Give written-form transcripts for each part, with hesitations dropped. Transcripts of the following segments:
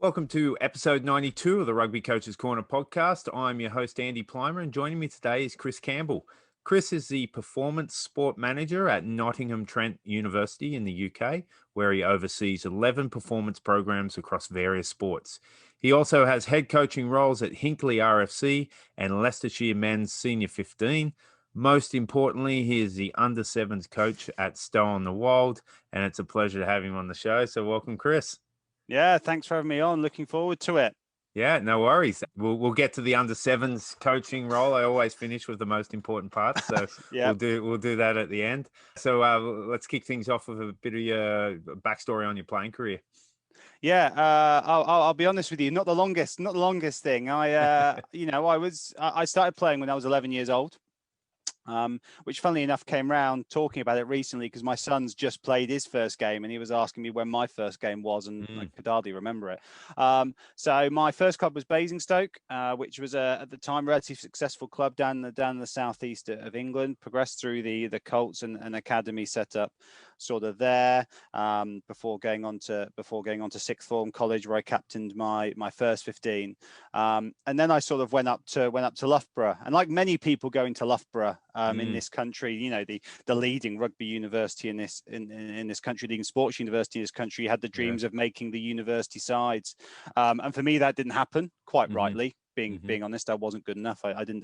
Welcome to episode 92 of the Rugby Coaches Corner podcast. I'm your host, Andy Plimer, and joining me today is Chris Campbell. Chris is the performance sport manager at Nottingham Trent University in the UK, where he oversees 11 performance programs across various sports. He also has head coaching roles at Hinckley RFC and Leicestershire Men's Senior 15. Most importantly, he is the under-7s coach at Stow-On-The-Wold, and it's a pleasure to have him on the show. So welcome, Chris. Yeah, thanks for having me on. Looking forward to it. Yeah, no worries. We'll get to the under-7s coaching role. I always finish with the most important parts, so Yep. we'll do that at the end. So let's kick things off with a bit of your backstory on your playing career. Yeah, I'll be honest with you. Not the longest thing. I started playing when I was 11 years old. Which funnily enough came round talking about it recently because my son's just played his first game and he was asking me when my first game was, and I could hardly remember it. So my first club was Basingstoke, which was at the time relatively successful club down the southeast of England. Progressed through the Colts and academy set up sort of there before going on to sixth form college, where I captained my first 15, and then I sort of went up to Loughborough, and like many people going to Loughborough in this country, you know, the leading rugby university in this country, leading sports university in this country, had the dreams of making the university sides, and for me that didn't happen, quite rightly. Being honest, I wasn't good enough. I wouldn't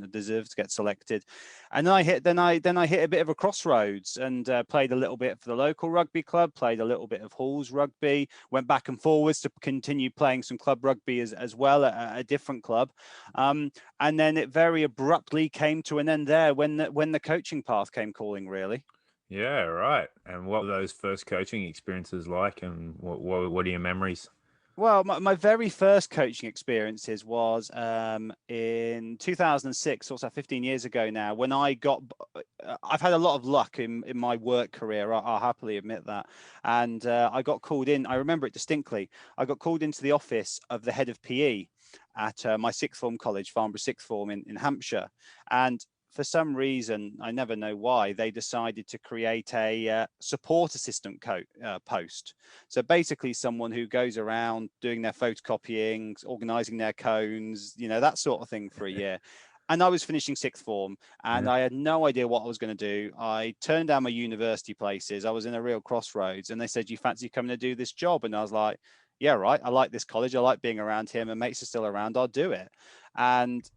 have deserved to get selected. And then I hit a bit of a crossroads and played a little bit for the local rugby club, played a little bit of Halls rugby, went back and forwards to continue playing some club rugby as well at a different club. And then it very abruptly came to an end there when the coaching path came calling, really. Yeah, right. And what were those first coaching experiences like, and what are your memories? Well, my very first coaching experiences was in 2006, also 15 years ago now, when I've had a lot of luck in my work career, I'll happily admit that. And I got called in, I remember it distinctly, I got called into the office of the head of PE at my sixth form college, Farnborough Sixth Form in Hampshire. And for some reason, I never know why, they decided to create a support assistant post. So basically someone who goes around doing their photocopying, organising their cones, you know, that sort of thing for a year. And I was finishing sixth form and I had no idea what I was going to do. I turned down my university places. I was in a real crossroads, and they said, "You fancy coming to do this job?" And I was like, "Yeah, right. I like this college. I like being around here. My mates are still around. I'll do it." And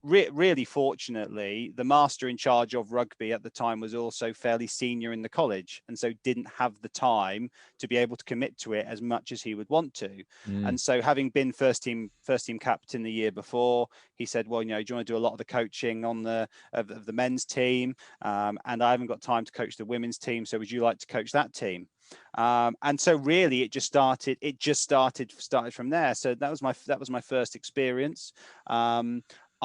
really fortunately, the master in charge of rugby at the time was also fairly senior in the college, and so didn't have the time to be able to commit to it as much as he would want to. And so, having been first team captain the year before, he said, "Well, you know, do you want to do a lot of the coaching on the men's team? And I haven't got time to coach the women's team. So would you like to coach that team?" And so really it just started from there. So that was my first experience.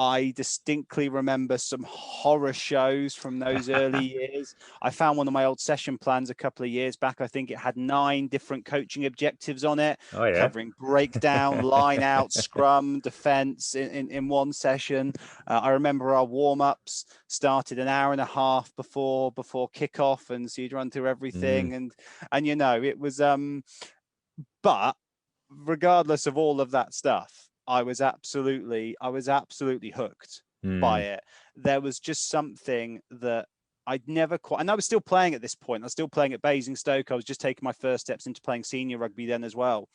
I distinctly remember some horror shows from those early years. I found one of my old session plans a couple of years back. I think it had 9 different coaching objectives on it, covering breakdown, line out, scrum, defense in one session. I remember our warm-ups started an hour and a half before kickoff, and so you'd run through everything. And you know, it was but regardless of all of that stuff, I was absolutely hooked by it. There was just something that I'd never quite, and I was still playing at this point. I was still playing at Basingstoke. I was just taking my first steps into playing senior rugby then as well.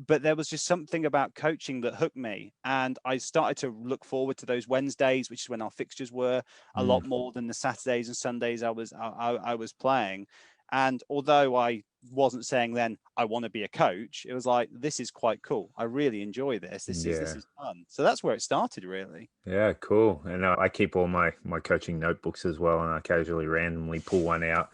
But there was just something about coaching that hooked me. And I started to look forward to those Wednesdays, which is when our fixtures were, a lot more than the Saturdays and Sundays I was playing. And although I wasn't saying then I want to be a coach, it was like, this is quite cool. I really enjoy this. This is fun. So that's where it started, really. Yeah, cool. And I keep all my coaching notebooks as well, and I occasionally randomly pull one out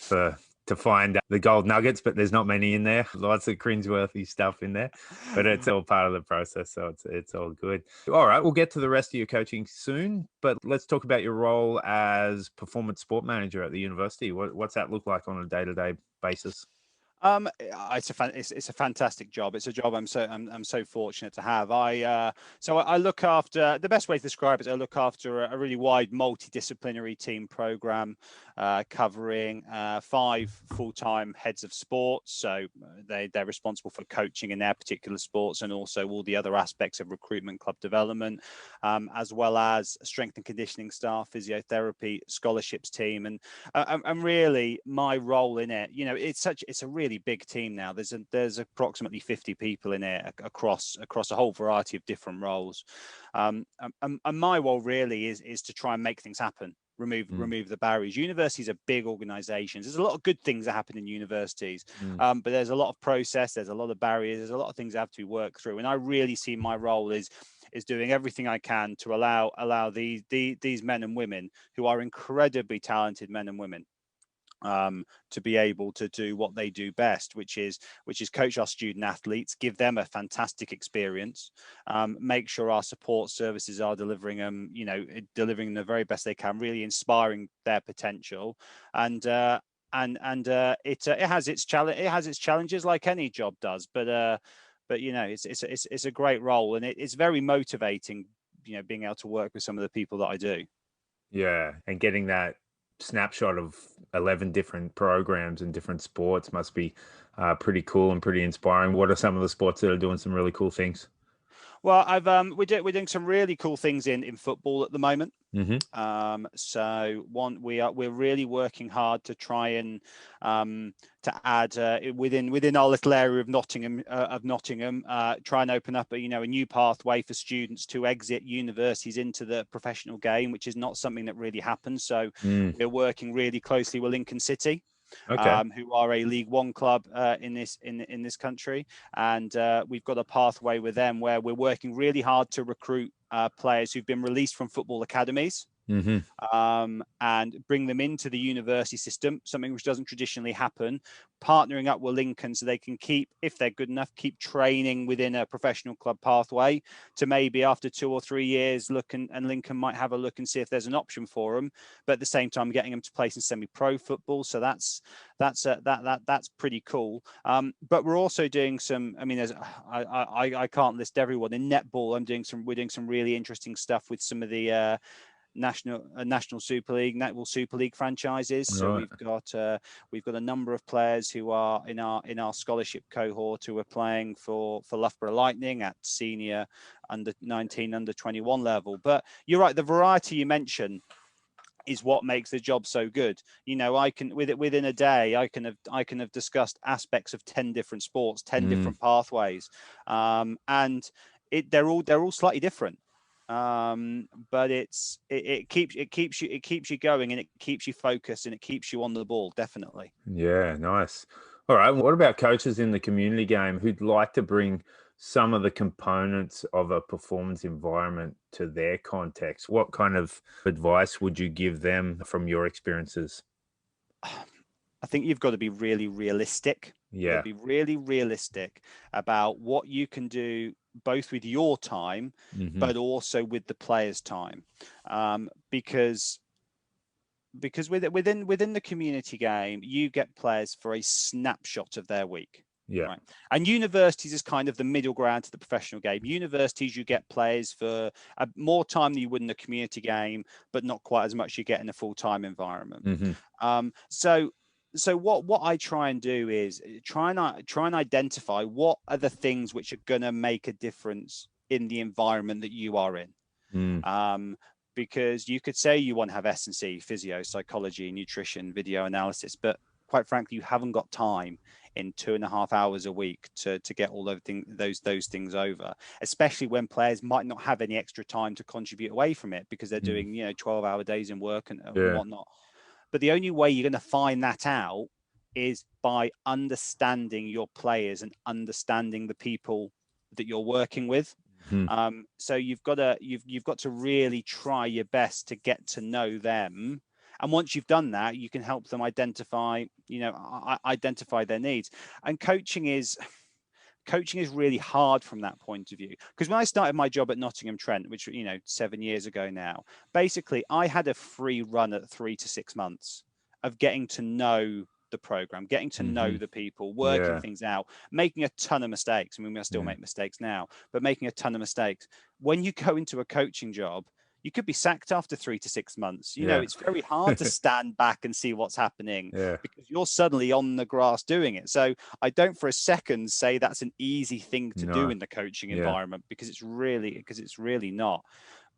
to find the gold nuggets, but there's not many in there. Lots of cringeworthy stuff in there, but it's all part of the process, so it's all good. All right, we'll get to the rest of your coaching soon, but let's talk about your role as performance sport manager at the university. What's that look like on a day-to-day basis? It's a fantastic job. It's a job I'm so fortunate to have. I look after, the best way to describe it is I look after a really wide multidisciplinary team program, covering 5 full-time heads of sports. So they're responsible for coaching in their particular sports, and also all the other aspects of recruitment, club development, as well as strength and conditioning staff, physiotherapy, scholarships team, and really my role in it. It's a really big team now. There's approximately 50 people in it across a whole variety of different roles, and my role really is to try and make things happen. Remove the barriers. Universities are big organizations. There's a lot of good things that happen in universities, but there's a lot of process, there's a lot of barriers, there's a lot of things that have to be worked through, and I really see my role is doing everything I can to allow these men and women, who are incredibly talented men and women, to be able to do what they do best, which is coach our student athletes, give them a fantastic experience, make sure our support services are delivering delivering the very best they can, really inspiring their potential, and it has its challenges, like any job does, but it's a great role, and it's very motivating, being able to work with some of the people that I do. Yeah, and getting that snapshot of 11 different programs and different sports must be pretty cool and pretty inspiring. What are some of the sports that are doing some really cool things? Well, we're doing some really cool things in football at the moment. We're really working hard to try and to add within our little area of Nottingham, try and open up a new pathway for students to exit universities into the professional game, which is not something that really happens. So we're working really closely with Lincoln City, who are a League One club in this country, and we've got a pathway with them where we're working really hard to recruit players who've been released from football academies. And bring them into the university system, something which doesn't traditionally happen, partnering up with Lincoln so they can keep, if they're good enough, keep training within a professional club pathway, to maybe after 2 or 3 years look, and Lincoln might have a look and see if there's an option for them, but at the same time getting them to play some semi-pro football. So that's pretty cool. But we're also doing some, I can't list everyone. In netball, we're doing some really interesting stuff with some of the National Super League, Netball Super League franchises. So we've got a number of players who are in our scholarship cohort who are playing for Loughborough Lightning at senior under 19, under 21 level. But you're right, the variety you mentioned is what makes the job so good. I can within a day I can have discussed aspects of 10 different sports, 10 different pathways, and they're all slightly different. But it keeps you going, and it keeps you focused, and it keeps you on the ball, definitely. Yeah, nice. All right. What about coaches in the community game who'd like to bring some of the components of a performance environment to their context? What kind of advice would you give them from your experiences? I think you've got to be really realistic. You've got to be really realistic about what you can do, both with your time, but also with the players' time, because within the community game, you get players for a snapshot of their week. Yeah. Right. And universities is kind of the middle ground to the professional game. Universities, you get players for more time than you would in the community game, but not quite as much you get in a full-time environment. So what I try and do is try and identify what are the things which are going to make a difference in the environment that you are in. Because you could say you want to have S&C, physio, psychology, nutrition, video analysis, but quite frankly, you haven't got time in 2.5 hours a week to get all those things over, especially when players might not have any extra time to contribute away from it because they're doing 12-hour days in work and whatnot. But the only way you're going to find that out is by understanding your players and understanding the people that you're working with. So you've got to really try your best to get to know them. And once you've done that, you can help them identify their needs. And coaching is really hard from that point of view. Because when I started my job at Nottingham Trent, which 7 years ago now, basically I had a free run at 3 to 6 months of getting to know the program, getting to know the people, working Yeah. things out, making a ton of mistakes. I mean, we still make mistakes now, but making a ton of mistakes. When you go into a coaching job, you could be sacked after 3 to 6 months. You know, Yeah. it's very hard to stand back and see what's happening Yeah. because you're suddenly on the grass doing it. So I don't for a second say that's an easy thing to do No. in the coaching Yeah. environment, because it's really not.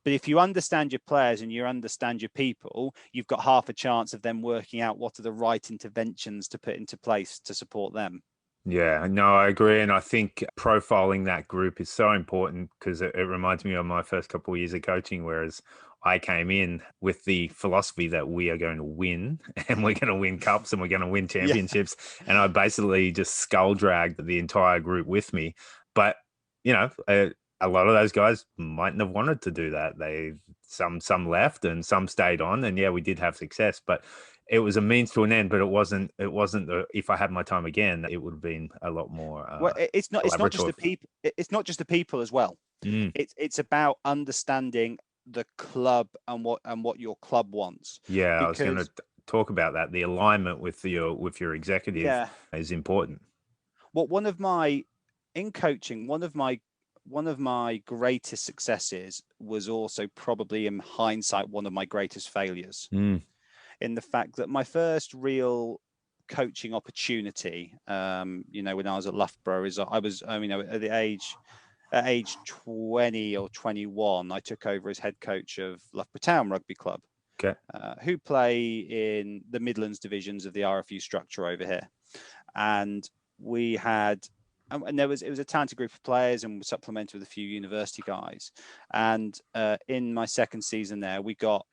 But if you understand your players and you understand your people, you've got half a chance of them working out what are the right interventions to put into place to support them. Yeah, no, I agree. And I think profiling that group is so important because it reminds me of my first couple of years of coaching, whereas I came in with the philosophy that we are going to win and we're going to win cups and we're going to win Yeah. championships. And I basically just skull dragged the entire group with me. But, you know, a lot of those guys mightn't have wanted to do that. Some left and some stayed on. And yeah, we did have success, but it was a means to an end, but it wasn't if I had my time again, it would have been a lot more well, it's not just the people, it's not just the people as well. It's about understanding the club and what your club wants. Yeah, because, I was going to talk about that. The alignment with your executive is important. Well, in coaching, one of my greatest successes was also probably in hindsight one of my greatest failures. In the fact that my first real coaching opportunity, you know, when I was at Loughborough, at age 20 or 21, I took over as head coach of Loughborough Town Rugby Club, who play in the Midlands divisions of the RFU structure over here. And we had, and it was a talented group of players, and we supplemented with a few university guys. And in my second season there, we got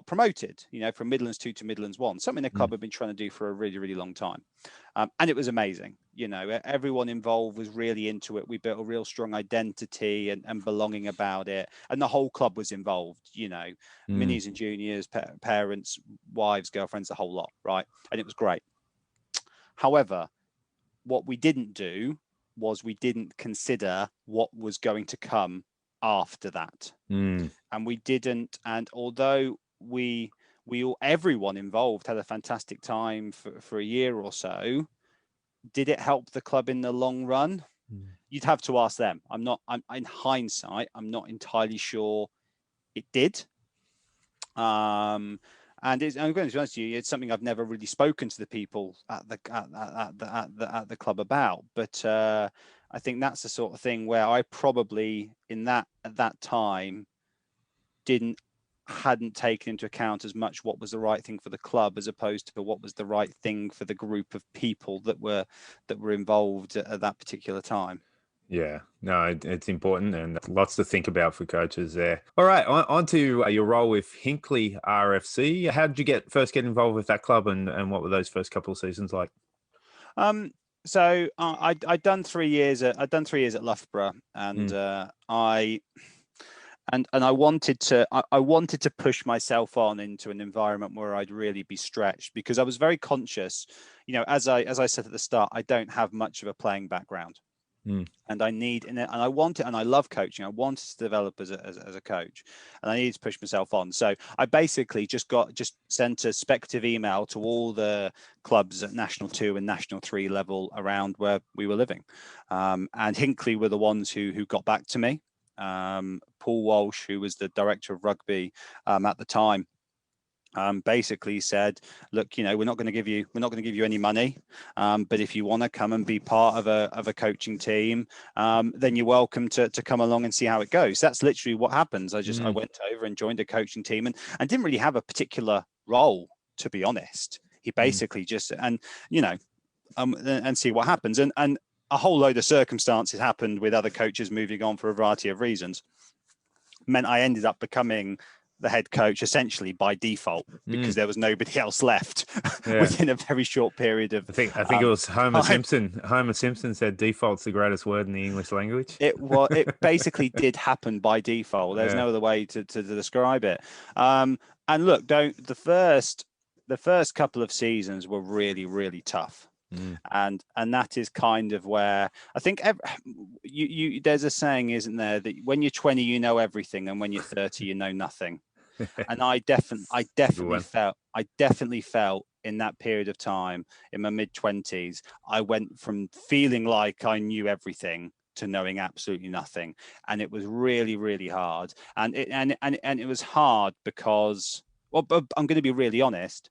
promoted, you know, from Midlands 2 to Midlands 1, something the club had been trying to do for a really, really long time. And it was amazing. You know, everyone involved was really into it. We built a real strong identity and belonging about it. And the whole club was involved, you know, minis and juniors, parents, wives, girlfriends, the whole lot. Right. And it was great. However, what we didn't do was we didn't consider what was going to come after that. And we didn't. And although everyone involved had a fantastic time for a year or so, did it help the club in the long run? You'd have to ask them. I'm in hindsight, I'm not entirely sure it did. And I'm going to be honest with you, it's something I've never really spoken to the people at the club about. But I think that's the sort of thing where I probably at that time hadn't taken into account as much what was the right thing for the club as opposed to what was the right thing for the group of people that were involved at that particular time. Yeah, no, it's important and lots to think about for coaches there. All right, on to your role with Hinckley RFC. How did you first get involved with that club, and what were those first couple of seasons like? So I'd done 3 years at Loughborough, and I wanted to push myself on into an environment where I'd really be stretched, because I was very conscious, you know, as I said at the start, I don't have much of a playing background. And I love coaching. I wanted to develop as a coach, and I needed to push myself on. So I basically just sent a speculative email to all the clubs at National 2 and National 3 level around where we were living. And Hinckley were the ones who got back to me. Paul Walsh, who was the director of rugby at the time, basically said, look, you know, we're not going to give you any money, but if you want to come and be part of a coaching team, then you're welcome to come along and see how it goes. That's literally what happens. I went over and joined a coaching team and didn't really have a particular role, to be honest. He basically just, and you know, and see what happens. And a whole load of circumstances happened with other coaches moving on for a variety of reasons. Meant I ended up becoming the head coach essentially by default, because there was nobody else left within a very short period of. I think it was Homer Simpson. Homer Simpson said default's the greatest word in the English language. It basically did happen by default. There's no other way to describe it. And look, the first couple of seasons were really, really tough. And that is kind of where I think there's a saying, isn't there, that when you're 20 you know everything, and when you're 30 you know nothing. And I definitely felt in that period of time, in my mid-20s, I went from feeling like I knew everything to knowing absolutely nothing, and it was really, really hard. And it was hard because, well, but I'm going to be really honest,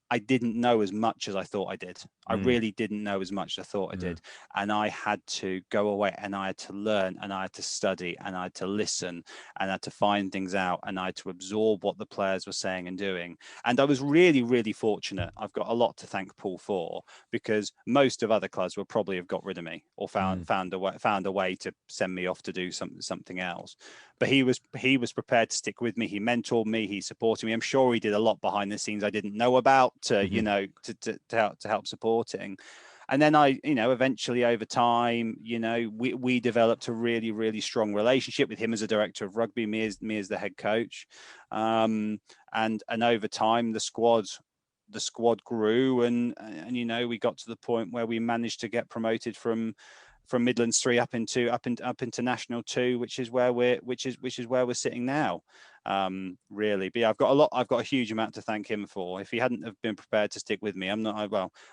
I didn't know as much as I thought I did. I really didn't know as much as I thought I did. And I had to go away and I had to learn and I had to study and I had to listen and I had to find things out and I had to absorb what the players were saying and doing. And I was really, really fortunate. I've got a lot to thank Paul for, because most of other clubs would probably have got rid of me or found a way to send me off to do something else. But he was prepared to stick with me. He mentored me. He supported me. I'm sure he did a lot behind the scenes I didn't know about, you know, to help supporting. And then I, you know, eventually over time, you know, we developed a really, really strong relationship with him as a director of rugby, me as the head coach. And over time, the squad grew, and you know, we got to the point where we managed to get promoted from Midlands 3 up into National 2, which is where we're sitting now. Really, but yeah, I've got a huge amount to thank him for. If he hadn't have been prepared to stick with me, I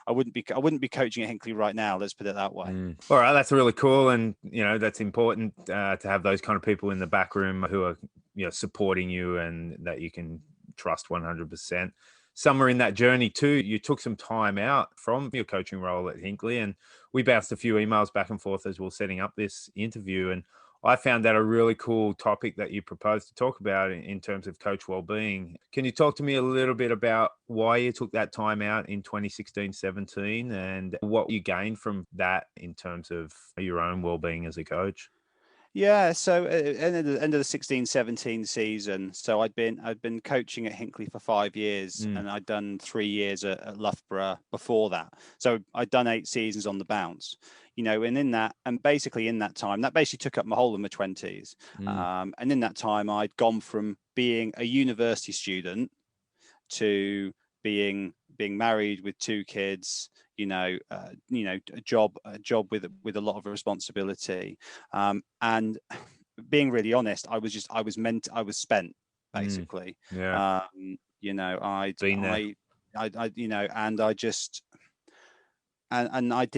wouldn't be coaching at Hinckley right now. Let's put it that way. All right, that's really cool, and you know, that's important to have those kind of people in the back room who are, you know, supporting you and that you can trust 100%. Somewhere in that journey too, you took some time out from your coaching role at Hinckley, and we bounced a few emails back and forth as we were setting up this interview. And I found that a really cool topic that you proposed to talk about in terms of coach wellbeing. Can you talk to me a little bit about why you took that time out in 2016-17 and what you gained from that in terms of your own wellbeing as a coach? Yeah, so end of the 16-17 season, so I'd been coaching at Hinckley for 5 years, and I'd done 3 years at Loughborough before that. So I'd done 8 seasons on the bounce, you know, and in that time, that basically took up my whole of my 20s. And in that time, I'd gone from being a university student to being married with 2 kids, a job with a lot of responsibility, and being really honest, I was spent basically. You know, I'd been there. I you know, and I just and I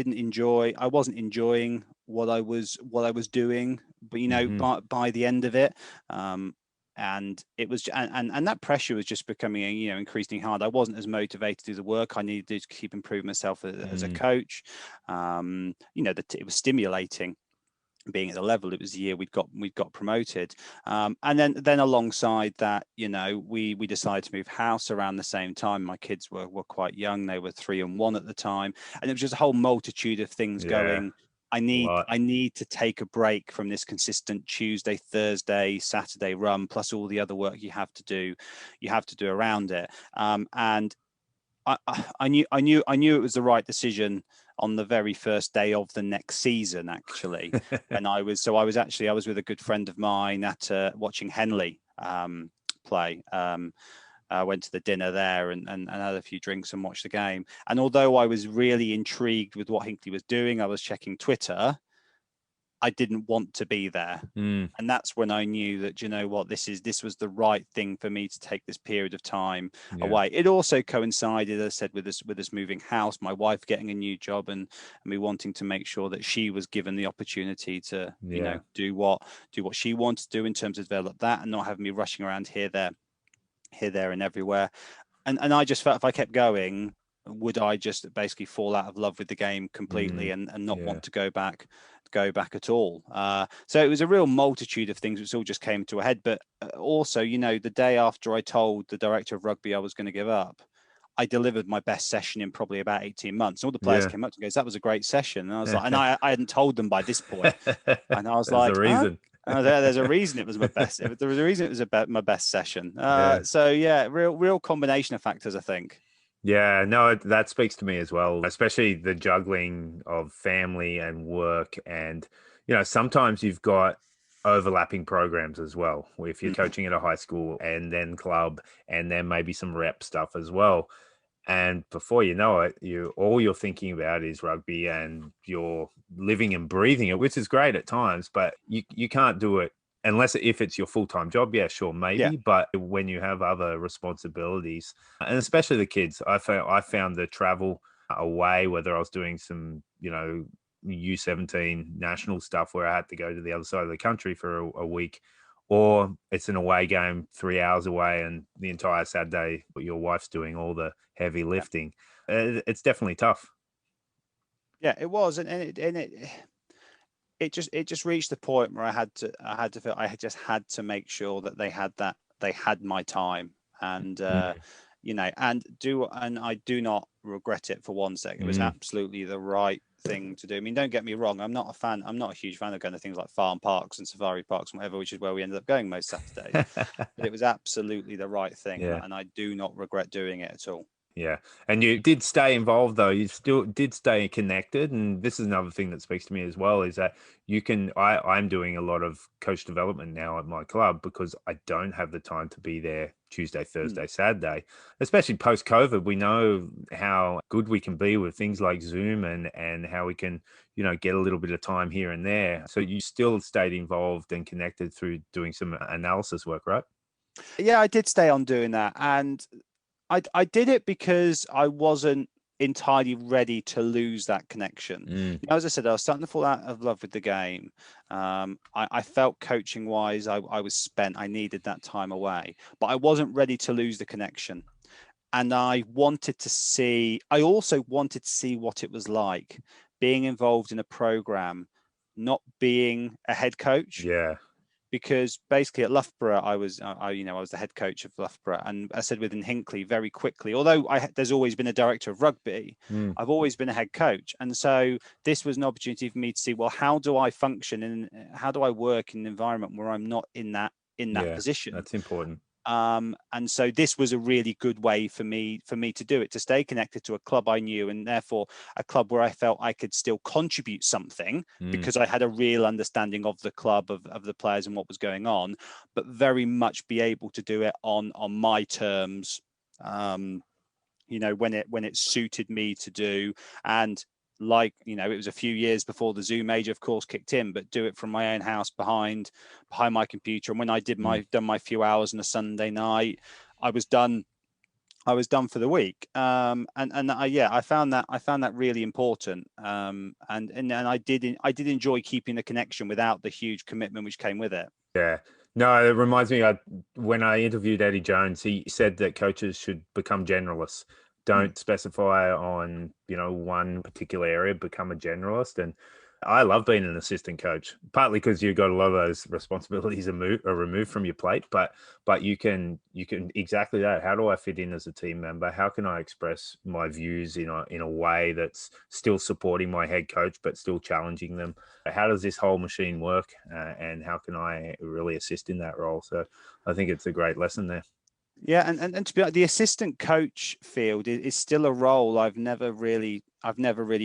wasn't enjoying what I was doing, but you know, by the end of it, and it was, and that pressure was just becoming, you know, increasingly hard. I wasn't as motivated to do the work I needed to keep improving myself as a coach. You know, that it was stimulating being at the level. It was the year we'd got promoted, and then alongside that, you know, we decided to move house around the same time. My kids were quite young; they were 3 and 1 at the time, and it was just a whole multitude of things going. I need to take a break from this consistent Tuesday, Thursday, Saturday run, plus all the other work you have to do around it. And I knew it was the right decision on the very first day of the next season, actually. And I was with a good friend of mine at watching Henley play. I went to the dinner there and had a few drinks and watched the game. And although I was really intrigued with what Hinckley was doing, I was checking Twitter. I didn't want to be there. And that's when I knew that, you know what, this was the right thing for me to take this period of time away. It also coincided, as I said, with us moving house, my wife getting a new job, and me wanting to make sure that she was given the opportunity to, you know, do what she wanted to do in terms of develop that, and not having me rushing around here, there and everywhere. And I just felt if I kept going, would I just basically fall out of love with the game completely and not want to go back at all. So it was a real multitude of things which all just came to a head. But also, you know, the day after I told the director of rugby I was going to give up, I delivered my best session in probably about 18 months. All the players came up and goes, "That was a great session." And I was like, and I hadn't told them by this point. And I was like, the reason. There's a reason it was my best. There was a reason it was my best session. So yeah, real combination of factors, I think. Yeah, no, that speaks to me as well, especially the juggling of family and work. And, you know, sometimes you've got overlapping programs as well. If you're coaching at a high school and then club and then maybe some rep stuff as well. And before you know it, all you're thinking about is rugby, and you're living and breathing it, which is great at times, but you can't do it unless if it's your full-time job, yeah, sure, Yeah. maybe. But when you have other responsibilities, and especially the kids, I found the travel away, whether I was doing some, U17 national stuff where I had to go to the other side of the country for a week, or it's an away game 3 hours away and the entire Saturday your wife's doing all the heavy lifting. It's definitely tough. Yeah, it was, it just reached the point where I had to feel I just had to make sure that they had my time, and Mm, and I do not regret it for one second. It was mm. absolutely the right thing to do. I mean, don't get me wrong, I'm not a huge fan of going to things like farm parks and safari parks and whatever, which is where we ended up going most Saturdays. But it was absolutely the right thing, Yeah. and I do not regret doing it at all. Yeah. And you did stay involved though. You still did stay connected. And this is another thing that speaks to me as well, is that I'm doing a lot of coach development now at my club because I don't have the time to be there Tuesday, Mm. Thursday, Saturday, especially post COVID. We know how good we can be with things like Zoom and how we can, get a little bit of time here and there. So you still stayed involved and connected through doing some analysis work, right? Yeah, I did stay on doing that, and I did it because I wasn't entirely ready to lose that connection. Mm, As I said, I was starting to fall out of love with the game. I felt coaching wise, I was spent. I needed that time away, but I wasn't ready to lose the connection. And I also wanted to see what it was like being involved in a program, not being a head coach, yeah. because basically at Loughborough, I was the head coach of Loughborough, and I said within Hinckley very quickly, although there's always been a director of rugby, Mm, I've always been a head coach, and so this was an opportunity for me to see, well, how do I function and how do I work in an environment where I'm not in that yeah. position. That's important. And so this was a really good way for me to do it, to stay connected to a club I knew, and therefore a club where I felt I could still contribute something Mm, because I had a real understanding of the club, of the players and what was going on, but very much be able to do it on my terms, when it suited me to do. And it was a few years before the Zoom age, of course, kicked in, but do it from my own house behind my computer. And when I mm. done my few hours on a Sunday night, I was done. I was done for the week. I found that really important. And I did enjoy keeping the connection without the huge commitment which came with it. Yeah. No, it reminds me, when I interviewed Eddie Jones, he said that coaches should become generalists. Mm. Don't specify on, one particular area, become a generalist. And I love being an assistant coach, partly because you've got a lot of those responsibilities are removed from your plate, but you can exactly that. How do I fit in as a team member? How can I express my views in a way that's still supporting my head coach, but still challenging them? How does this whole machine work, and how can I really assist in that role? So I think it's a great lesson there. Yeah, and to be honest, the assistant coach field is still a role I've never really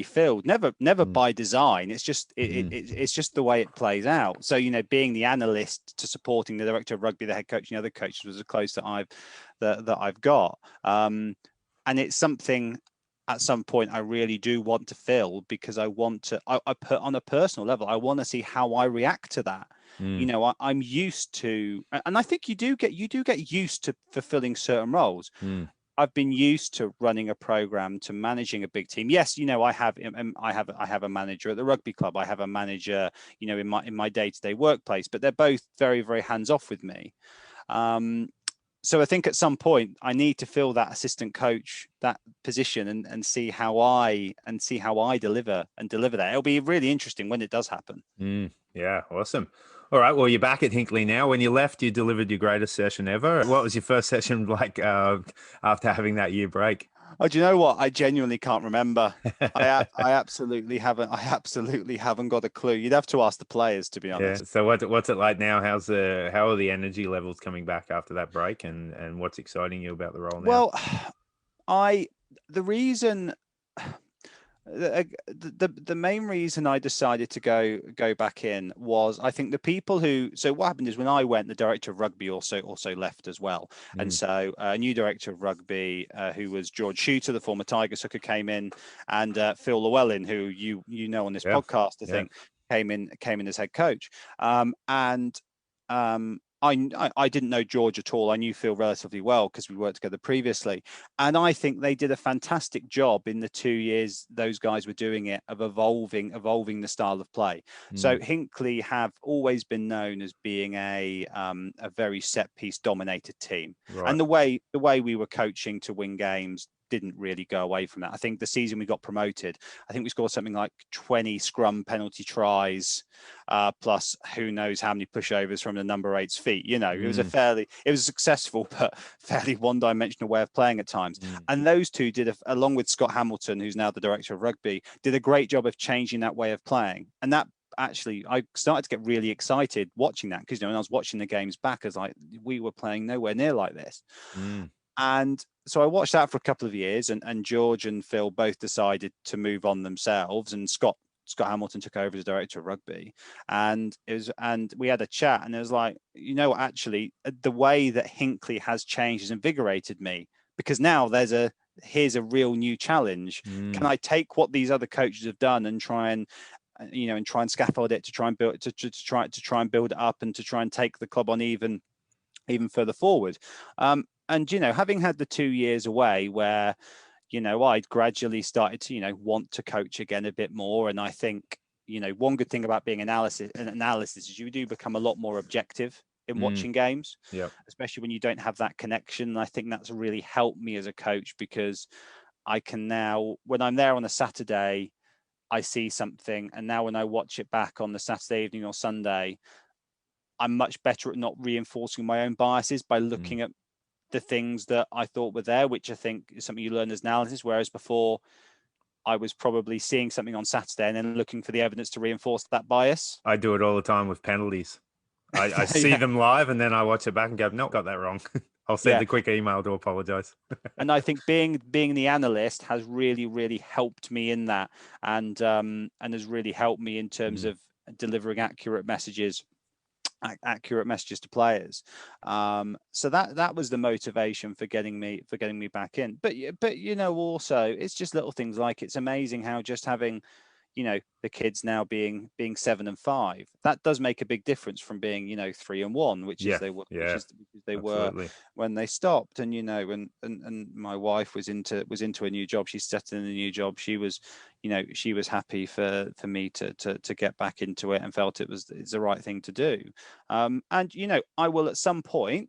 filled. Never Mm, by design. It's just mm, it's just the way it plays out. So being the analyst to supporting the director of rugby, the head coach, and the other coaches was as close that I've got. And it's something at some point I really do want to fill, because I want to. I put on a personal level, I want to see how I react to that. mm, I'm used to, and I think you do get used to fulfilling certain roles. mm. I've been used to running a program, to managing a big team. Yes, I have a manager at the rugby club. I have a manager, in my day-to-day workplace, but they're both very, very hands-off with me. So I think at some point I need to fill that assistant coach, that position, and see how I deliver that. It'll be really interesting when it does happen. Yeah, awesome. All right, well, you're back at Hinckley now. When you left, you delivered your greatest session ever. What was your first session like, after having that year break? Oh, do you know what? I genuinely can't remember. I absolutely haven't. I absolutely haven't got a clue. You'd have to ask the players, to be Yeah. honest. So what's it like now? How are the energy levels coming back after that break, and what's exciting you about the role now? Well, I the reason the main reason I decided to go back in was, I think the people who, so what happened is, when I went, the director of rugby also left as well, and Mm, so a new director of rugby, who was George Shooter, the former Tigers hooker, came in, and Phil Llewellyn, who you know on this yeah, podcast, I yeah. think, came in as head coach, and I didn't know George at all. I knew Phil relatively well because we worked together previously. And I think they did a fantastic job in the 2 years those guys were doing it of evolving the style of play. So Hinckley have always been known as being a very set piece dominated team. Right. And the way we were coaching to win games didn't really go away from that. I think the season we got promoted, I think we scored something like 20 scrum penalty tries, plus who knows how many pushovers from the number 8's feet. You know, it was a successful but fairly one-dimensional way of playing at times. And those two did, along with Scott Hamilton, who's now the director of rugby, did a great job of changing that way of playing. And that actually, I started to get really excited watching that because, you know, when I was watching the games back, I was like, we were playing nowhere near like this. And so I watched that for a couple of years, and George and Phil both decided to move on themselves, and Scott Hamilton took over as director of rugby, and we had a chat, and it was like, you know, actually the way that Hinckley has changed has invigorated me, because now here's a real new challenge. Can I take what these other coaches have done and try and scaffold it to try and build it up and to try and take the club on even further forward. And, you know, having had the 2 years away where, you know, I'd gradually started to, you know, want to coach again a bit more. And I think, you know, one good thing about being an analysis is you do become a lot more objective in watching games, especially when you don't have that connection. And I think that's really helped me as a coach, because I can now, when I'm there on a Saturday, I see something. And now when I watch it back on the Saturday evening or Sunday, I'm much better at not reinforcing my own biases by looking at the things that I thought were there, which I think is something you learn as analysis. Whereas before, I was probably seeing something on Saturday and then looking for the evidence to reinforce that bias. I do it all the time with penalties. I see them live and then I watch it back and go, no, got that wrong. I'll send a quick email to apologize. And I think being the analyst has really, really helped me in that, and has really helped me in terms of delivering accurate messages to players. So that was the motivation for getting me back in. But you know, also it's just little things like, it's amazing how just having, you know, the kids now being 7 and 5, that does make a big difference from being, you know, 3 and 1, which is they were when they stopped. And, you know, and my wife was into a new job. She's settled in a new job. She was, you know, she was happy for me to get back into it, and felt it's the right thing to do. And, you know, I will at some point,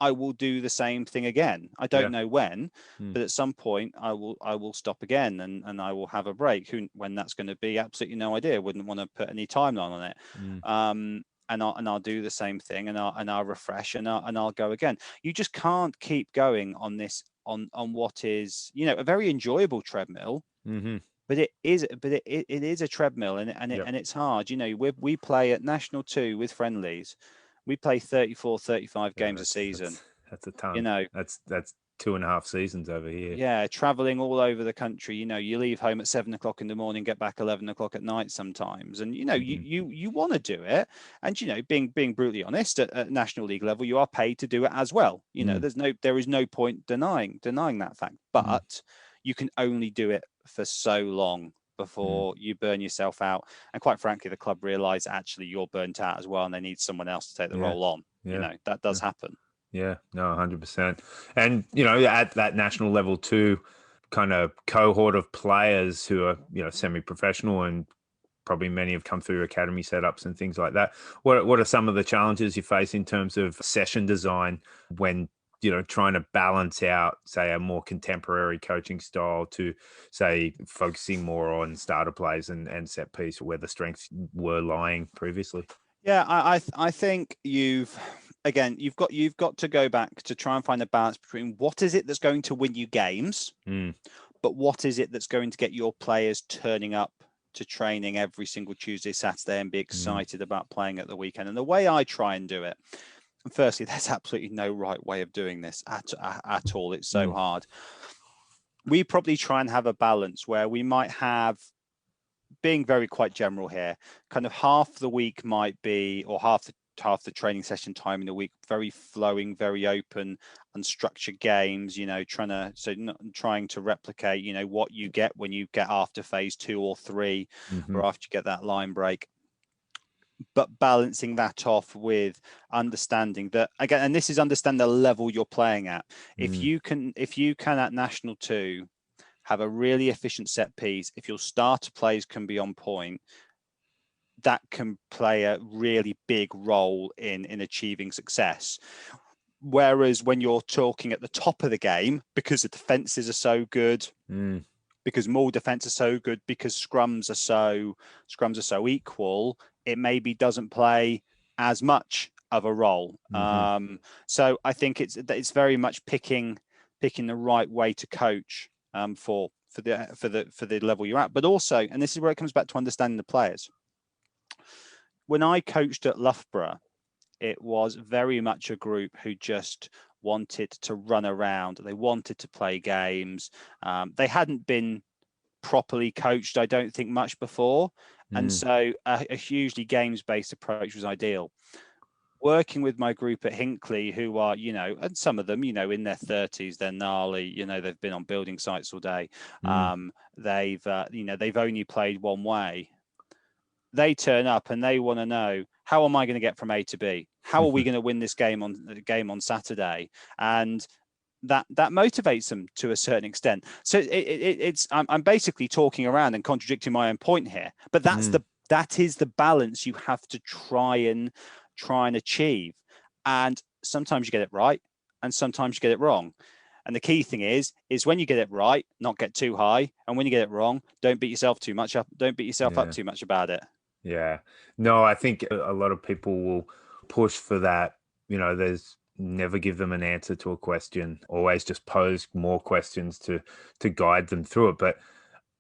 I will do the same thing again. I don't know when, but at some point I will stop again, and I will have a break. When that's going to be, absolutely no idea. Wouldn't want to put any timeline on it. And I'll do the same thing, and I'll refresh, and I'll go again. You just can't keep going on this on what is, you know, a very enjoyable treadmill. But it is a treadmill, and it's hard. You know, we play at National 2 with friendlies. We play 34, 35 games a season. That's a ton. You know, that's 2.5 seasons over here. Yeah, traveling all over the country. You know, you leave home at 7 o'clock in the morning, get back 11 o'clock at night sometimes. And, you know, you want to do it. And, you know, being brutally honest, at National League level, you are paid to do it as well. You know, there is no point denying that fact. But you can only do it for so long before you burn yourself out. And quite frankly, the club realise actually you're burnt out as well, and they need someone else to take the role on. You know, that does happen. Yeah, no, 100%. And, you know, at that national level too, kind of cohort of players who are, you know, semi-professional, and probably many have come through academy setups and things like that. What are some of the challenges you face in terms of session design when, you know, trying to balance out, say, a more contemporary coaching style to, say, focusing more on starter plays and set piece, where the strengths were lying previously? Yeah, I think you've got to go back to try and find a balance between what is it that's going to win you games, but what is it that's going to get your players turning up to training every single Tuesday, Saturday, and be excited about playing at the weekend. And the way I try and do it, firstly, there's absolutely no right way of doing this at all. It's so hard. We probably try and have a balance where we might have, being very quite general here, kind of half the week might be, or half the training session time in the week, very flowing, very open, unstructured games, you know, trying to replicate, you know, what you get when you get after phase 2 or 3, or after you get that line break. but balancing that off with understanding that, again, and this is understand the level you're playing at. If you can at National 2 have a really efficient set piece, if your starter plays can be on point, that can play a really big role in achieving success. Whereas when you're talking at the top of the game, because the defenses are so good, because more defense are so good, because scrums are so equal, it maybe doesn't play as much of a role. So I think it's very much picking the right way to coach for the level you're at. But also, and this is where it comes back to understanding the players. When I coached at Loughborough, it was very much a group who just wanted to run around. They wanted to play games. They hadn't been properly coached, I don't think, much before. And so a hugely games-based approach was ideal. Working with my group at Hinckley, who are, and some of them, in their 30s, they're gnarly, they've been on building sites all day. They've only played one way. They turn up and they want to know, how am I going to get from A to B? How are we going to win this game on Saturday? And that motivates them to a certain extent. So I'm basically talking around and contradicting my own point here. But that is the balance you have to try and achieve. And sometimes you get it right, and sometimes you get it wrong. And the key thing is when you get it right, not get too high, and when you get it wrong, don't beat yourself too much up. Don't beat yourself up too much about it. Yeah. No, I think a lot of people will push for that. There's never give them an answer to a question, always just pose more questions to guide them through it. But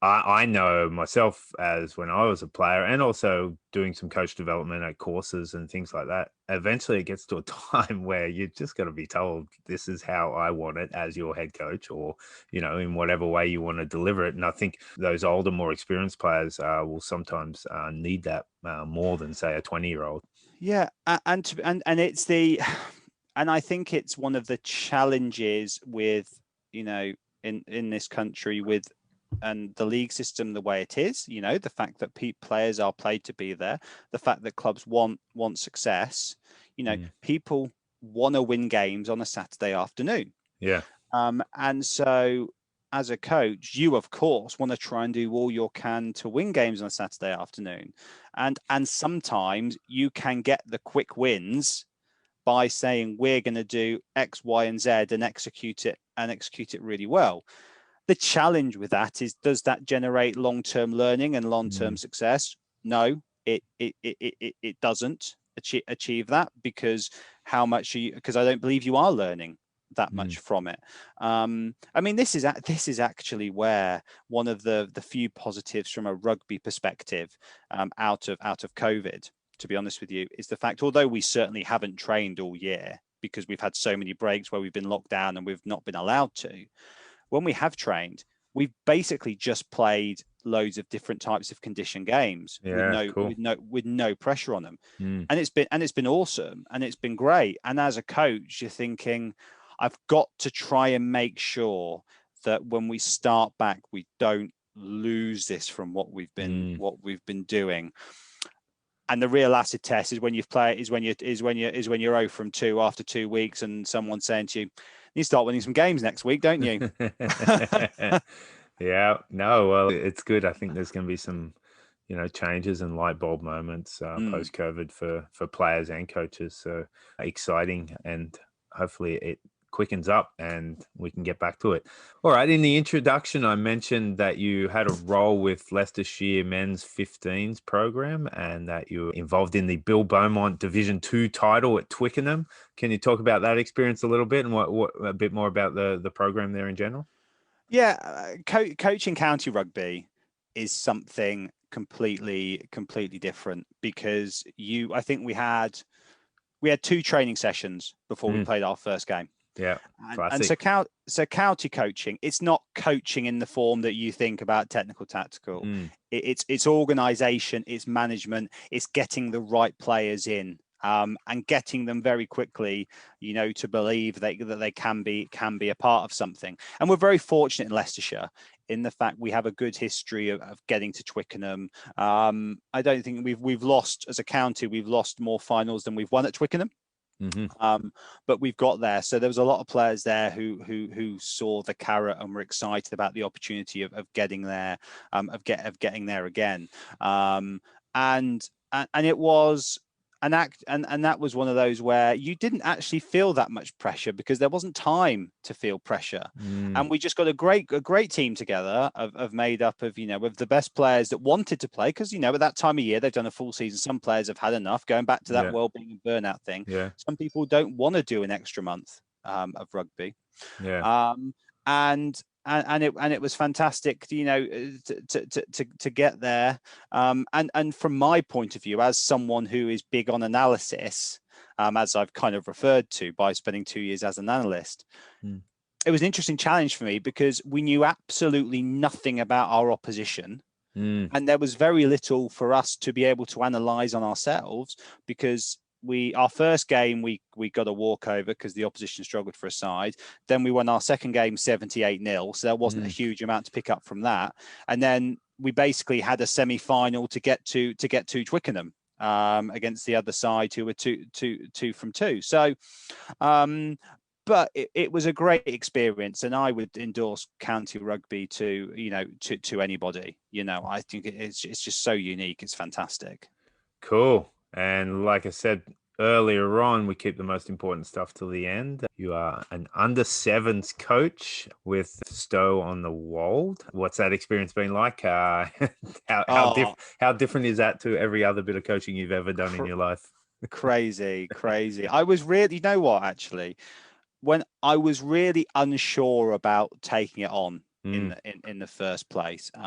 I know myself, as when I was a player and also doing some coach development at courses and things like that, eventually it gets to a time where you just got to be told, this is how I want it as your head coach, or, in whatever way you want to deliver it. And I think those older, more experienced players will sometimes need that more than, say, a 20-year-old. Yeah. And it's and I think it's one of the challenges with, in this country with, and the league system the way it is, the fact that players are paid to be there, the fact that clubs want success, people want to win games on a Saturday afternoon. Yeah. And so as a coach, you of course want to try and do all you can to win games on a Saturday afternoon. And sometimes you can get the quick wins by saying, we're going to do X, Y, and Z and execute it really well. The challenge with that is, does that generate long-term learning and long-term success? No, it doesn't achieve that, because because I don't believe you are learning that much from it. I mean, this is actually where one of the few positives from a rugby perspective out of COVID, to be honest with you, is the fact, although we certainly haven't trained all year because we've had so many breaks where we've been locked down and we've not been allowed to, when we have trained, we've basically just played loads of different types of condition games with no pressure on them. And it's been awesome, and it's been great. And as a coach, you're thinking, I've got to try and make sure that when we start back, we don't lose this from what we've been doing. And the real acid test is when you're 0 from 2 after 2 weeks, and someone's saying to you, you start winning some games next week, don't you? Yeah, no, well, it's good. I think there's going to be some, changes and light bulb moments post-COVID for players and coaches. So exciting, and hopefully it quickens up and we can get back to it. All right. In the introduction, I mentioned that you had a role with Leicestershire men's 15s program, and that you were involved in the Bill Beaumont Division 2 title at Twickenham. Can you talk about that experience a little bit, and what a bit more about the program there in general? Yeah, coaching county rugby is something completely different, because I think we had 2 training sessions before we played our first game. Yeah, and so county coaching, it's not coaching in the form that you think about technical tactical. It's organisation, it's management, it's getting the right players in, and getting them very quickly, to believe that they can be a part of something. And we're very fortunate in Leicestershire in the fact we have a good history of getting to Twickenham. I don't think we've lost as a county. We've lost more finals than we've won at Twickenham. But we've got there. So there was a lot of players there who saw the carrot and were excited about the opportunity of getting there, of getting there again. And it was an act, and that was one of those where you didn't actually feel that much pressure because there wasn't time to feel pressure. And we just got a great team together of made up of, of the best players that wanted to play, because, at that time of year, they've done a full season. Some players have had enough, going back to that Wellbeing and burnout thing. Some people don't want to do an extra month of rugby. And it was fantastic, to get there. And from my point of view, as someone who is big on analysis, as I've kind of referred to by spending 2 years as an analyst, it was an interesting challenge for me because we knew absolutely nothing about our opposition. And there was very little for us to be able to analyze on ourselves, because our first game we got a walkover because the opposition struggled for a side. Then we won our second game 78-0, so there wasn't a huge amount to pick up from that. And then we basically had a semi-final to get to Twickenham against the other side, who were two from two. So but it was a great experience, and I would endorse county rugby to anybody. I think it's just so unique. It's fantastic. Cool. And like I said earlier on, we keep the most important stuff till the end. You are an under sevens coach with Stow-On-The-Wold. What's that experience been like? How different is that to every other bit of coaching you've ever done in your life? Crazy. I was really, actually, when I was really unsure about taking it on in the first place. So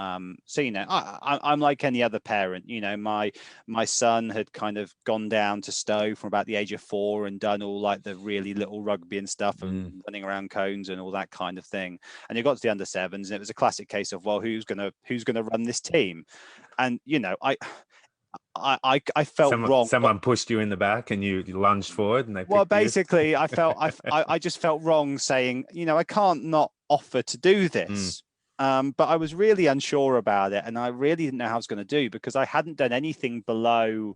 I'm like any other parent. My son had kind of gone down to Stowe from about the age of 4 and done all like the really little rugby and stuff, and running around cones and all that kind of thing. And he got to the under sevens, and it was a classic case of, well, who's gonna run this team? And I felt wrong. Someone pushed you in the back and you lunged forward, and they basically I felt I just felt wrong saying, I can't not offer to do this. But I was really unsure about it, and I really didn't know how I was going to do, because I hadn't done anything below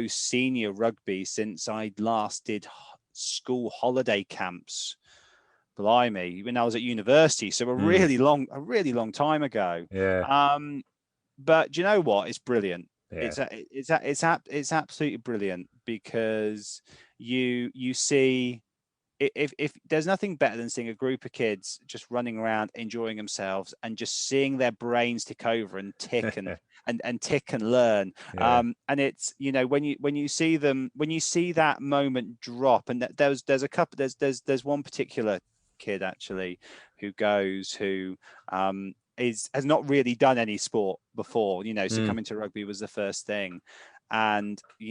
senior rugby since I'd last did school holiday camps. Blimey, when I was at university, so a really long time ago. But do you know what? It's brilliant. It's absolutely brilliant, because you see, if there's nothing better than seeing a group of kids just running around enjoying themselves and just seeing their brains tick over and tick and tick and learn. And it's, when you see them, when you see that moment drop, and there's one particular kid actually who has not really done any sport before, so coming to rugby was the first thing. And we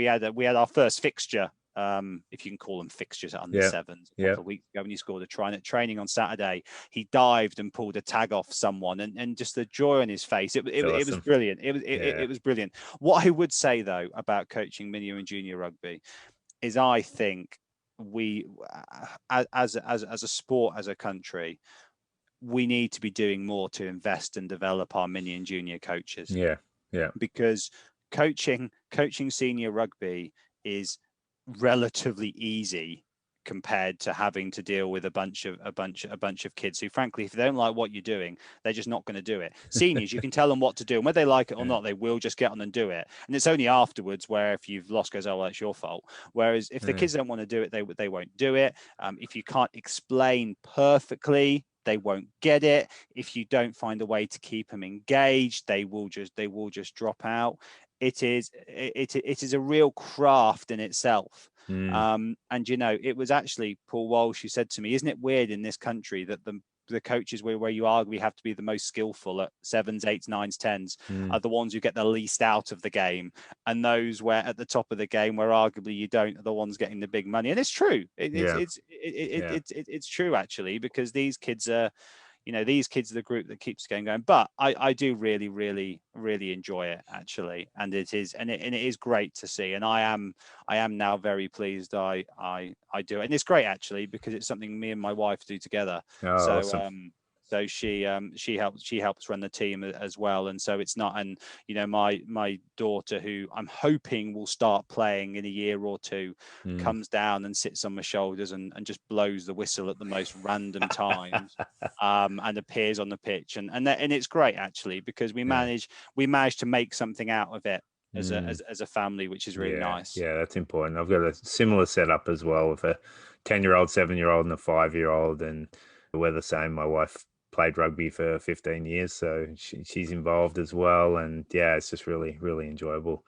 had our first fixture, if you can call them fixtures, at under sevens a couple of weeks ago, when he scored a try. At training on Saturday, he dived and pulled a tag off someone, and just the joy on his face, it was brilliant. It was brilliant. What I would say though about coaching mini and junior rugby is, I think we, as a sport, as a country, we need to be doing more to invest and develop our mini and junior coaches. Because coaching senior rugby is relatively easy compared to having to deal with a bunch of kids who, frankly, if they don't like what you're doing, they're just not going to do it. Seniors, you can tell them what to do, and whether they like it or not, they will just get on and do it. And it's only afterwards where, if you've lost, goes, oh, well, it's your fault. Whereas if the kids don't want to do it, they won't do it. If you can't explain perfectly, they won't get it. If you don't find a way to keep them engaged, they will just drop out. It is a real craft in itself. And it was actually Paul Walsh who said to me, isn't it weird in this country that the coaches where you arguably have to be the most skillful at 7s, 8s, 9s, 10s are the ones who get the least out of the game, and those where at the top of the game where arguably you don't are the ones getting the big money. And it's true. It's true, actually, because these kids are, these kids are the group that keeps going. But I do really, really, really enjoy it, actually, and it is great to see. And I am now very pleased I do it, and it's great actually because it's something me and my wife do together. Oh, awesome. So she helps run the team as well, and so it's not. And my daughter, who I'm hoping will start playing in a year or two, comes down and sits on my shoulders and just blows the whistle at the most random times, and appears on the pitch, and it's great actually because we managed to make something out of it as a family, which is really nice. Yeah, that's important. I've got a similar setup as well with a 10-year-old, 7-year-old, and a 5-year-old, and we're the same. My wife played rugby for 15 years, so she's involved as well. And yeah, it's just really, really enjoyable.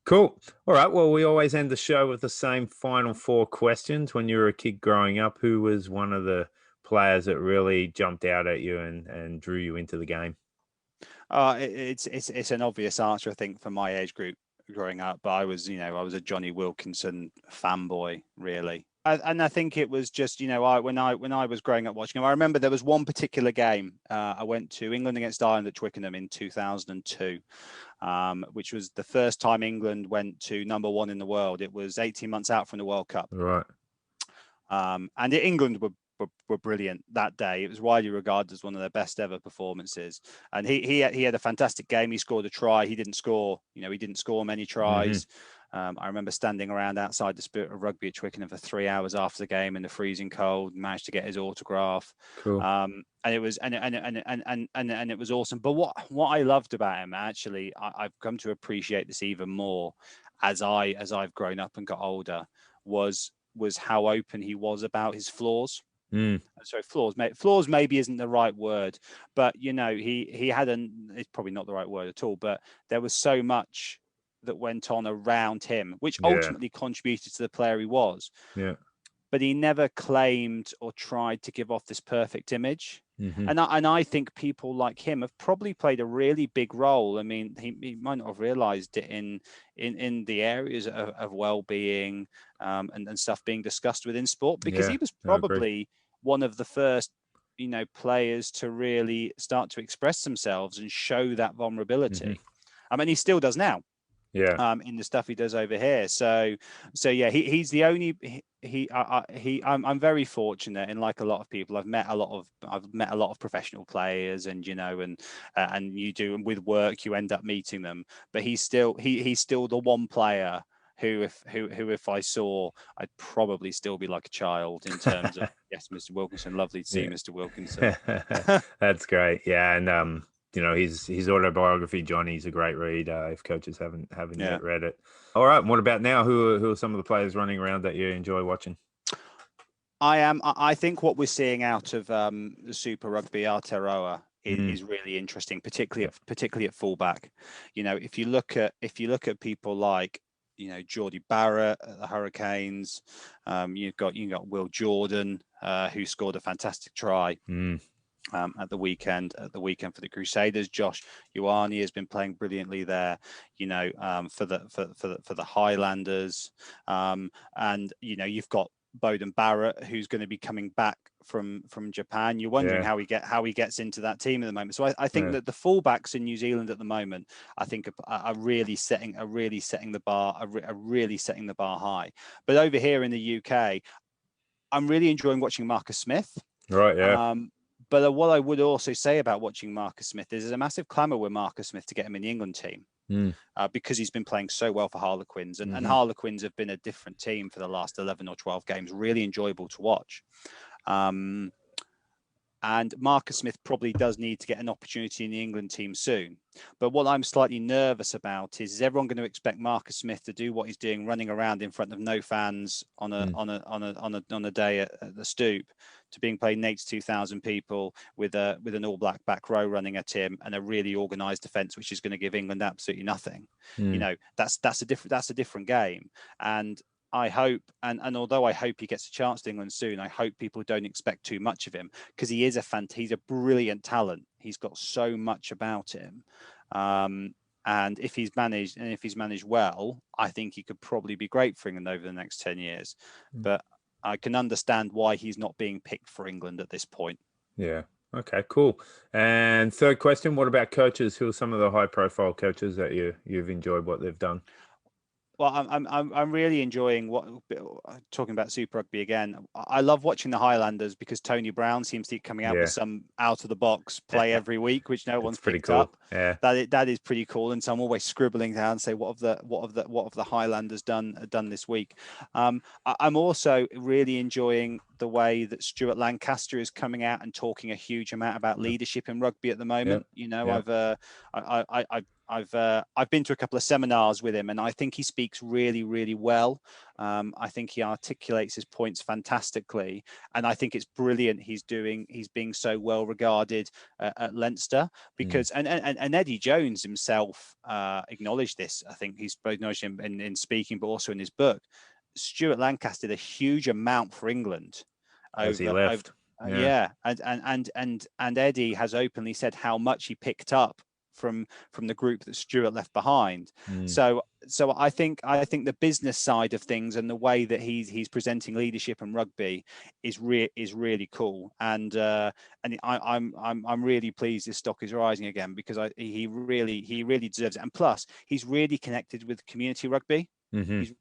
Cool. All right. Well, we always end the show with the same final 4 questions. When you were a kid growing up, who was one of the players that really jumped out at you and drew you into the game? It's an obvious answer, I think, for my age group growing up. But I was a Johnny Wilkinson fanboy, really. And I think it was just, when I was growing up watching him, I remember there was one particular game. I went to England against Ireland at Twickenham in 2002, which was the first time England went to number 1 in the world. It was 18 months out from the World Cup. Right. And England were brilliant that day. It was widely regarded as one of their best ever performances. And he had a fantastic game. He scored a try. He didn't score many tries. I remember standing around outside the Spirit of Rugby at Twickenham for 3 hours after the game in the freezing cold, managed to get his autograph. Cool. And it was and it was awesome. But what I loved about him, actually, I've come to appreciate this even more as I've grown up and got older, was how open he was about his flaws. Sorry, flaws maybe isn't the right word, but he had it's probably not the right word at all, but there was so much that went on around him, which ultimately contributed to the player he was. Yeah. But he never claimed or tried to give off this perfect image. And I think people like him have probably played a really big role. I mean, he might not have realised it in the areas of well-being and stuff being discussed within sport, because he was probably one of the first players to really start to express themselves and show that vulnerability. I mean, he still does now. In the stuff he does over here. So yeah, he's the only I'm very fortunate, and like a lot of people, I've met a lot of professional players, and and you do, and with work you end up meeting them, but he's still the one player who if I saw, I'd probably still be like a child in terms of yes, Mr. Wilkinson, lovely to see Mr. Wilkinson. That's great. Yeah, and his autobiography, Johnny's a great read. If coaches haven't yet read it. All right. And what about now? Who are some of the players running around that you enjoy watching? I think what we're seeing out of the Super Rugby Aotearoa is really interesting, particularly at fullback. If you look at people like Geordie Barrett at the Hurricanes, you've got Will Jordan, who scored a fantastic try. At the weekend for the Crusaders. Josh Ioane has been playing brilliantly there, for the Highlanders, and you've got Beauden Barrett, who's going to be coming back from Japan. You're wondering how he gets into that team at the moment. So I think that the fullbacks in New Zealand at the moment, I think are really setting the bar high. But over here in the UK, I'm really enjoying watching Marcus Smith. Right. Yeah. But what I would also say about watching Marcus Smith is there's a massive clamour with Marcus Smith to get him in the England team, because he's been playing so well for Harlequins. And Harlequins have been a different team for the last 11 or 12 games, really enjoyable to watch. And Marcus Smith probably does need to get an opportunity in the England team soon. But what I'm slightly nervous about is everyone going to expect Marcus Smith to do what he's doing, running around in front of no fans on a day at the Stoop, to being played next to 2,000 people with an All Black back row running at him and a really organised defence, which is going to give England absolutely nothing. That's a different game. And I hope, and although I hope he gets a chance to England soon, I hope people don't expect too much of him, because he's a brilliant talent. He's got so much about him, and if he's managed well, I think he could probably be great for England over the next 10 years. But I can understand why he's not being picked for England at this point. Yeah. Okay, cool. And third question, what about coaches? Who are some of the high profile coaches that you've enjoyed what they've done? Well, I'm really enjoying what talking about Super Rugby again. I love watching the Highlanders because Tony Brown seems to keep coming out with Yeah. some out of the box play every week, which no It's one's pretty picked cool. up. Yeah. That is pretty cool, and so I'm always scribbling down and say what have the Highlanders done this week. I'm also really enjoying the way that Stuart Lancaster is coming out and talking a huge amount about Mm. leadership in rugby at the Yep. moment. You know, Yep. I've been to a couple of seminars with him, and I think he speaks really, really well. I think he articulates his points fantastically, and I think it's brilliant. He's being so well regarded at Leinster Mm. because and Eddie Jones himself acknowledged this. I think he's both acknowledged him in speaking, but also in his book. Stuart Lancaster did a huge amount for England As he over left. Yeah. yeah, and Eddie has openly said how much he picked up from the group that Stuart left behind. Mm. So I think the business side of things and the way that he's presenting leadership and rugby is really cool. And I'm really pleased his stock is rising again because he really deserves it. And plus, he's really connected with community rugby. Mm-hmm. He's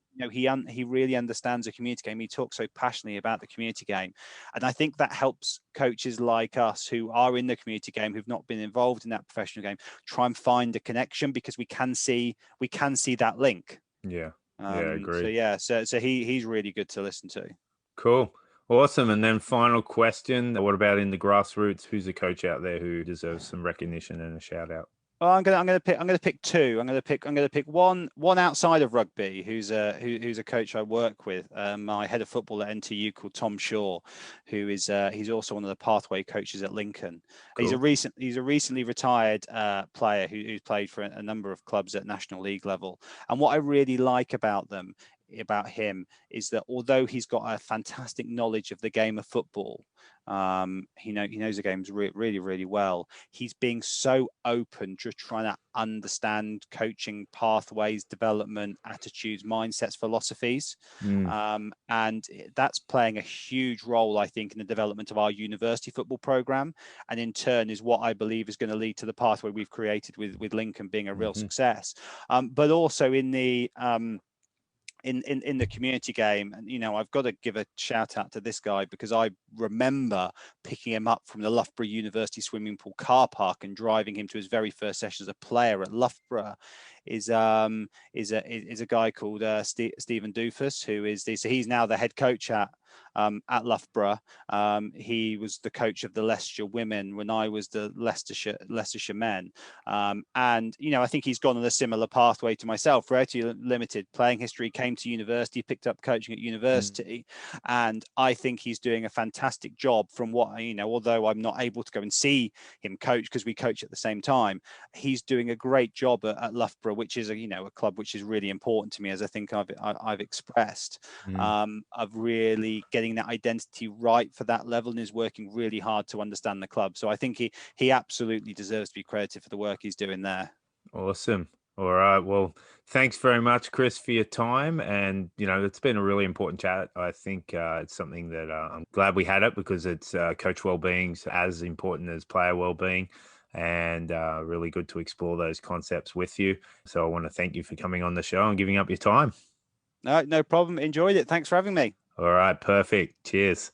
he really understands the community game. He talks so passionately about the community game, and I think that helps coaches like us who are in the community game, who've not been involved in that professional game, try and find a connection because we can see that link. Yeah. Yeah, So agreed. yeah, so he's really good to listen to. Cool. Awesome. And then final question. What about in the grassroots? Who's a coach out there who deserves some recognition and a shout out? Well, I'm gonna pick two. I'm gonna pick one outside of rugby who's a coach I work with. My head of football at NTU called Tom Shaw, who is he's also one of the pathway coaches at Lincoln. Cool. He's a recently retired player who's played for a number of clubs at National League level. And what I really like about him is that although he's got a fantastic knowledge of the game of football, he knows the games really well. He's being so open to trying to understand coaching pathways, development, attitudes, mindsets, philosophies, Mm. and that's playing a huge role, I think, in the development of our university football program, and in turn is what I believe is going to lead to the pathway we've created with Lincoln being a real Mm-hmm. success. But also in the in the community game. And I've got to give a shout out to this guy because I remember picking him up from the Loughborough University swimming pool car park and driving him to his very first session as a player at Loughborough. Is a guy called Stephen Doofus, who is so he's now the head coach at Loughborough. He was the coach of the Leicestershire women when I was the Leicestershire men. And I think he's gone on a similar pathway to myself. Relatively limited playing history, came to university, picked up coaching at university, and I think he's doing a fantastic job. From what although I'm not able to go and see him coach because we coach at the same time, he's doing a great job at Loughborough, which is a club which is really important to me, as I think I've expressed, Mm. of really getting that identity right for that level, and is working really hard to understand the club. So I think he absolutely deserves to be credited for the work he's doing there. Awesome. All right. Well, thanks very much, Chris, for your time. And, it's been a really important chat. I think it's something that I'm glad we had it because it's coach wellbeing's as important as player wellbeing, and really good to explore those concepts with you. So I want to thank you for coming on the show and giving up your time. No problem. Enjoyed it. Thanks for having me. All right. Perfect. Cheers.